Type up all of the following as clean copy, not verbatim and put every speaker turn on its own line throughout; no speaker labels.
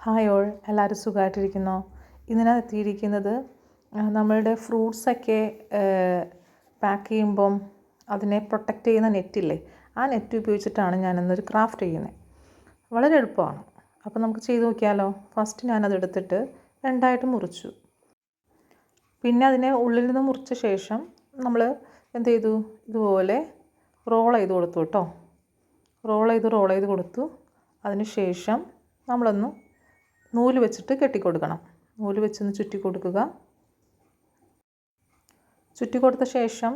Hi all, എല്ലാവരും സുഖമായിട്ടിരിക്കുന്നോ? ഇതിനകത്ത് എത്തിയിരിക്കുന്നത് നമ്മളുടെ ഫ്രൂട്ട്സൊക്കെ പാക്ക് ചെയ്യുമ്പം അതിനെ പ്രൊട്ടക്റ്റ് ചെയ്യുന്ന നെറ്റില്ലേ, ആ നെറ്റ് ഉപയോഗിച്ചിട്ടാണ് ഞാനിന്നൊരു ക്രാഫ്റ്റ് ചെയ്യുന്നത്. വളരെ എളുപ്പമാണ്. അപ്പോൾ നമുക്ക് ചെയ്ത് നോക്കിയാലോ? ഫസ്റ്റ് ഞാനതെടുത്തിട്ട് രണ്ടായിട്ട് മുറിച്ചു. പിന്നെ അതിനെ ഉള്ളിൽ നിന്ന് മുറിച്ച ശേഷം നമ്മൾ എന്ത് ചെയ്തു? ഇതുപോലെ റോൾ ചെയ്ത് കൊടുത്തു കേട്ടോ. റോൾ ചെയ്ത് കൊടുത്തു. അതിന് ശേഷം നമ്മളൊന്ന് നൂല് വെച്ചിട്ട് കെട്ടിക്കൊടുക്കണം. നൂല് വെച്ചൊന്ന് ചുറ്റി കൊടുക്കുക. ചുറ്റി കൊടുത്ത ശേഷം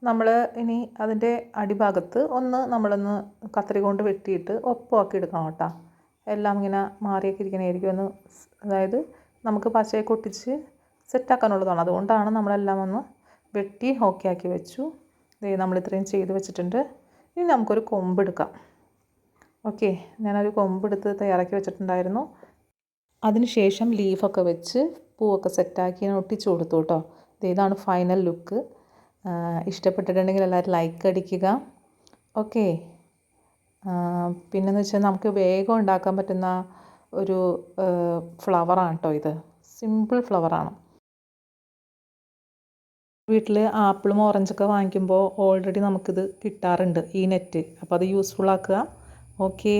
നമ്മൾ ഇനി അതിൻ്റെ അടിഭാഗത്ത് നമ്മളൊന്ന് കത്രിക കൊണ്ട് വെട്ടിയിട്ട് ഒപ്പമാക്കി എടുക്കണം കേട്ടോ. എല്ലാം ഇങ്ങനെ മാറിയൊക്കെ ഇരിക്കണമായിരിക്കും ഒന്ന്, അതായത് നമുക്ക് പച്ചയൊക്കെ ഒട്ടിച്ച് സെറ്റാക്കാനുള്ളതാണ്. അതുകൊണ്ടാണ് നമ്മളെല്ലാം ഒന്ന് വെട്ടി ഓക്കെ ആക്കി വെച്ചു. നമ്മൾ ഇത്രയും ചെയ്ത് വെച്ചിട്ടുണ്ട്. ഇനി നമുക്കൊരു കൊമ്പെടുക്കാം. ഓക്കെ, ഞാനൊരു കൊമ്പെടുത്ത് തയ്യാറാക്കി വെച്ചിട്ടുണ്ടായിരുന്നു. അതിനുശേഷം ലീഫൊക്കെ വെച്ച് പൂവൊക്കെ സെറ്റാക്കി ഞാൻ ഒട്ടിച്ചു കൊടുത്തു കേട്ടോ. ഇതാണ് ഫൈനൽ ലുക്ക്. ഇഷ്ടപ്പെട്ടിട്ടുണ്ടെങ്കിൽ എല്ലാവരും ലൈക്ക് അടിക്കുക. ഓക്കെ, പിന്നെന്ന് വെച്ചാൽ നമുക്ക് വേഗം ഉണ്ടാക്കാൻ പറ്റുന്ന ഒരു ഫ്ലവറാണ് കേട്ടോ ഇത്. സിമ്പിൾ ഫ്ലവറാണ്. വീട്ടിൽ ആപ്പിളും ഓറഞ്ചൊക്കെ വാങ്ങിക്കുമ്പോൾ ഓൾറെഡി നമുക്കിത് കിട്ടാറുണ്ട്, ഈ നെറ്റ്. അപ്പോൾ അത് യൂസ്ഫുൾ ആക്കുക. Okay,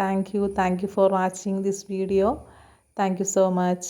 thank you for watching this video. Thank you so much.